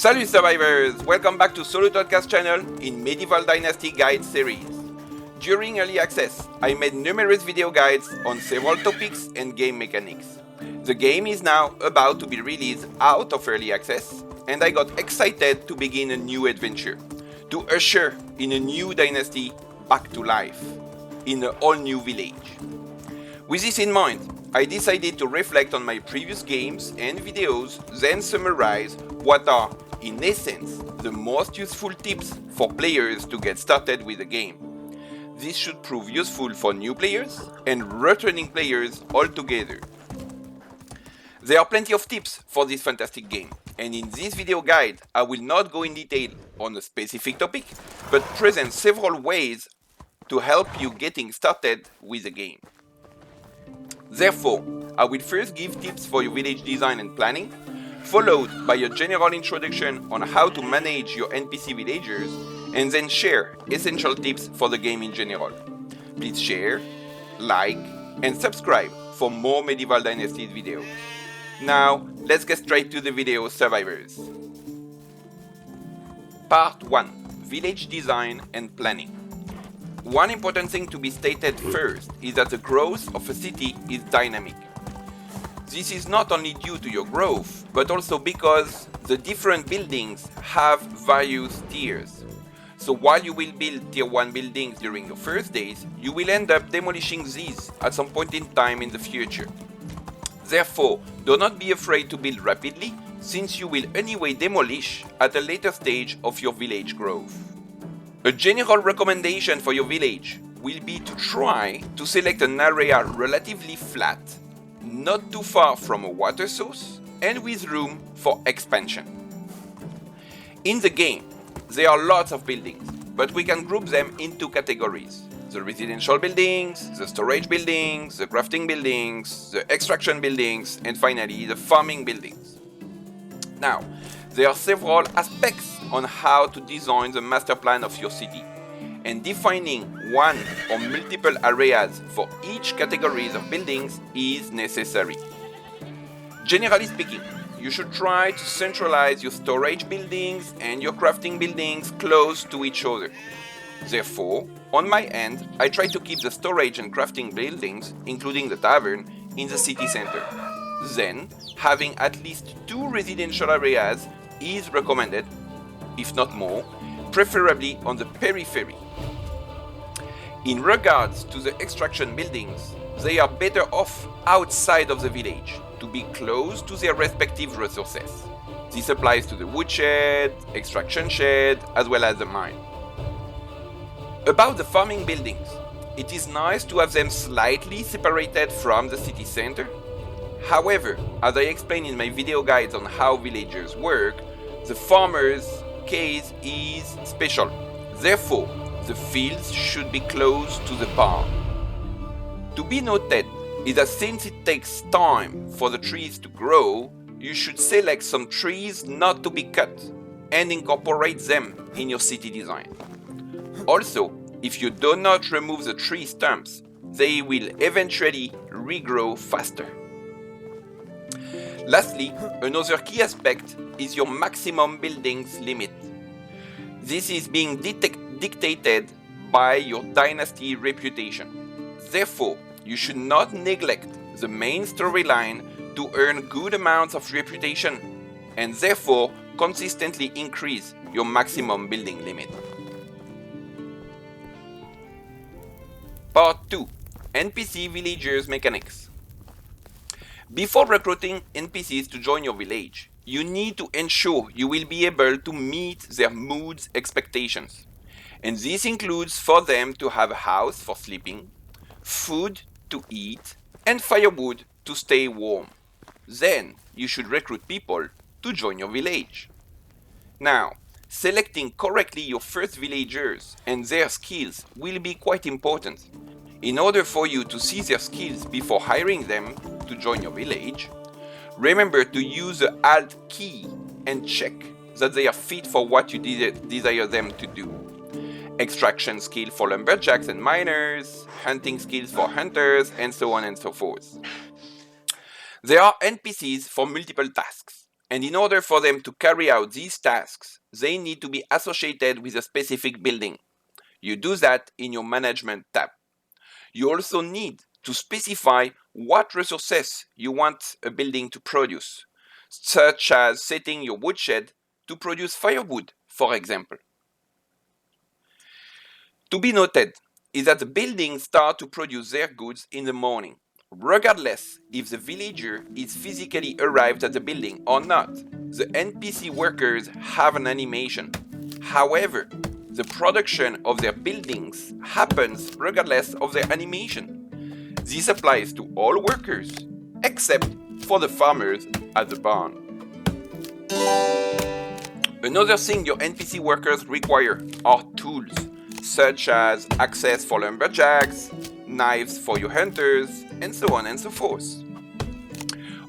Salut survivors! Welcome back to SolutOdka's channel in Medieval Dynasty Guide series. During early access, I made numerous video guides on several topics and game mechanics. The game is now about to be released out of early access, and I got excited to begin a new adventure, to usher in a new dynasty back to life, in an all-new village. With this in mind, I decided to reflect on my previous games and videos, then summarize what are, in essence, the most useful tips for players to get started with the game. This should prove useful for new players and returning players altogether. There are plenty of tips for this fantastic game, and in this video guide I will not go in detail on a specific topic, but present several ways to help you getting started with the game. Therefore, I will first give tips for your village design and planning, followed by a general introduction on how to manage your NPC villagers, and then share essential tips for the game in general. Please share, like, and subscribe for more Medieval Dynasties videos. Now, let's get straight to the video, survivors. Part 1. Village Design and Planning. One important thing to be stated first is that the growth of a city is dynamic. This is not only due to your growth, but also because the different buildings have various tiers. So while you will build tier 1 buildings during your first days, you will end up demolishing these at some point in time in the future. Therefore, do not be afraid to build rapidly, since you will anyway demolish at a later stage of your village growth. A general recommendation for your village will be to try to select an area relatively flat, not too far from a water source, and with room for expansion. In the game, there are lots of buildings, but we can group them into categories: the residential buildings, the storage buildings, the crafting buildings, the extraction buildings, and finally the farming buildings. Now, there are several aspects on how to design the master plan of your city, and defining one or multiple areas for each category of buildings is necessary. Generally speaking, you should try to centralize your storage buildings and your crafting buildings close to each other. Therefore, on my end, I try to keep the storage and crafting buildings, including the tavern, in the city center. Then, having at least 2 residential areas is recommended, if not more, preferably on the periphery. In regards to the extraction buildings, they are better off outside of the village, to be close to their respective resources. This applies to the woodshed, extraction shed, as well as the mine. About the farming buildings, it is nice to have them slightly separated from the city center. However, as I explained in my video guides on how villagers work, the farmer's case is special. Therefore, the fields should be close to the barn. To be noted is that since it takes time for the trees to grow, you should select some trees not to be cut and incorporate them in your city design. Also, if you do not remove the tree stumps, they will eventually regrow faster. Lastly, another key aspect is your maximum buildings limit. This is being dictated by your dynasty reputation. Therefore, you should not neglect the main storyline to earn good amounts of reputation, and therefore consistently increase your maximum building limit. Part 2. NPC Villagers Mechanics. Before recruiting NPCs to join your village, you need to ensure you will be able to meet their mood's expectations. And this includes for them to have a house for sleeping, food to eat, and firewood to stay warm. Then you should recruit people to join your village. Now, selecting correctly your first villagers and their skills will be quite important. In order for you to see their skills before hiring them to join your village, remember to use the Alt key and check that they are fit for what you desire them to do. Extraction skill for lumberjacks and miners, hunting skills for hunters, and so on and so forth. There are NPCs for multiple tasks, And in order for them to carry out these tasks, they need to be associated with a specific building. You do that in your Management tab. You also need to specify what resources you want a building to produce, such as setting your woodshed to produce firewood, for example. To be noted is that the buildings start to produce their goods in the morning, regardless if the villager is physically arrived at the building or not. The NPC workers have an animation. However, the production of their buildings happens regardless of their animation. This applies to all workers, except for the farmers at the barn. Another thing your NPC workers require are tools, such as access for lumberjacks, knives for your hunters, and so on and so forth.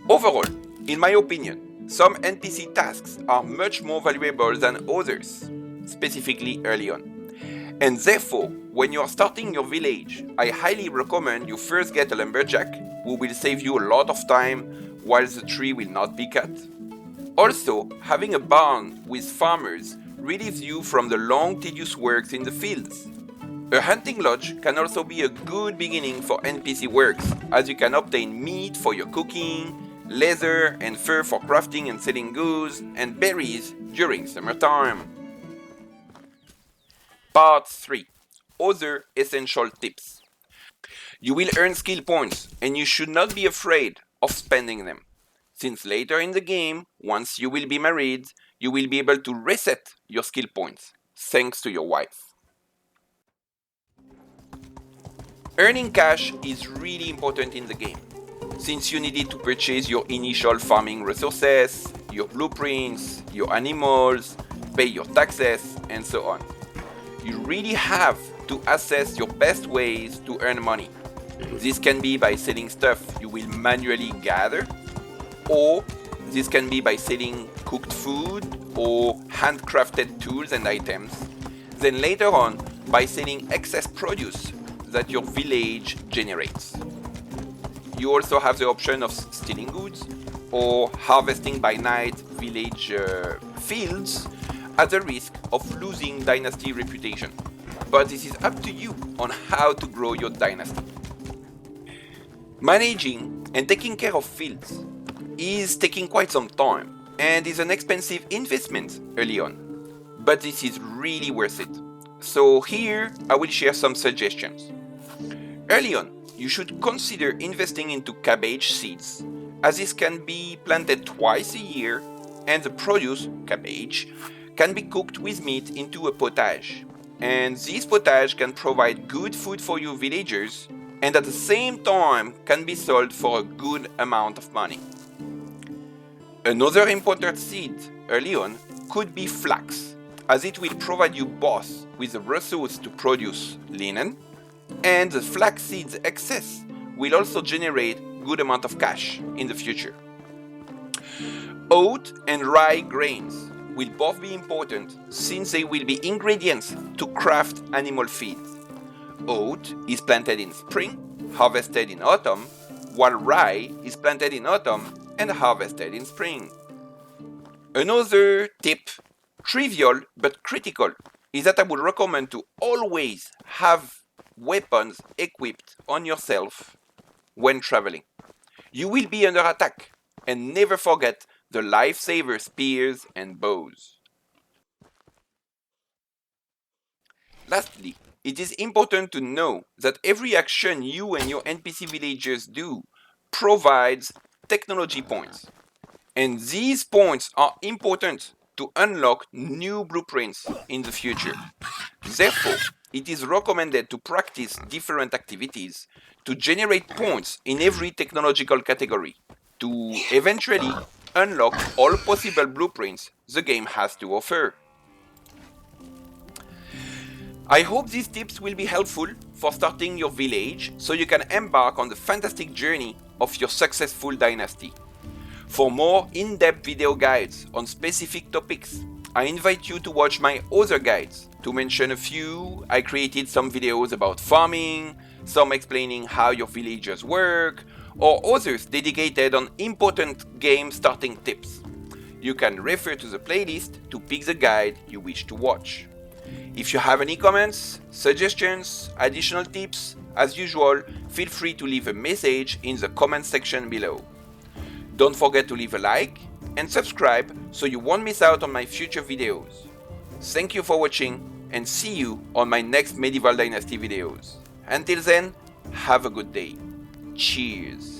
Overall, in my opinion, some NPC tasks are much more valuable than others, specifically early on. And therefore, when you are starting your village, I highly recommend you first get a lumberjack, who will save you a lot of time while the tree will not be cut. Also, having a barn with farmers relieves you from the long, tedious works in the fields. A hunting lodge can also be a good beginning for NPC works, as you can obtain meat for your cooking, leather and fur for crafting and selling goods, and berries during summertime. Part 3. Other essential tips. You will earn skill points, and you should not be afraid of spending them, since later in the game, once you will be married, you will be able to reset your skill points, thanks to your wife. Earning cash is really important in the game, since you need it to purchase your initial farming resources, your blueprints, your animals, pay your taxes, and so on. You really have to assess your best ways to earn money. This can be by selling stuff you will manually gather, or this can be by selling cooked food or handcrafted tools and items, then later on by selling excess produce that your village generates. You also have the option of stealing goods or harvesting by night village fields at the risk of losing dynasty reputation. But this is up to you on how to grow your dynasty. Managing and taking care of fields is taking quite some time and is an expensive investment early on, but this is really worth it. So here I will share some suggestions. Early on, you should consider investing into cabbage seeds, as this can be planted twice a year and the produce, cabbage, can be cooked with meat into a potage. And this potage can provide good food for your villagers and at the same time can be sold for a good amount of money. Another important seed early on could be flax, as it will provide you both with the resource to produce linen, and the flax seeds excess will also generate good amount of cash in the future. Oat and rye grains will both be important since they will be ingredients to craft animal feed. Oat is planted in spring, harvested in autumn, while rye is planted in autumn and harvested in spring. Another tip, trivial but critical, is that I would recommend to always have weapons equipped on yourself when traveling. You will be under attack, and never forget the lifesaver spears and bows. Lastly, it is important to know that every action you and your NPC villagers do provides technology points. And these points are important to unlock new blueprints in the future. Therefore, it is recommended to practice different activities to generate points in every technological category to eventually unlock all possible blueprints the game has to offer. I hope these tips will be helpful for starting your village so you can embark on the fantastic journey of your successful dynasty. For more in-depth video guides on specific topics, I invite you to watch my other guides. To mention a few, I created some videos about farming, some explaining how your villagers work, or others dedicated on important game starting tips. You can refer to the playlist to pick the guide you wish to watch. If you have any comments, suggestions, additional tips, as usual, feel free to leave a message in the comment section below. Don't forget to leave a like and subscribe so you won't miss out on my future videos. Thank you for watching and see you on my next Medieval Dynasty videos. Until then, have a good day. Cheers!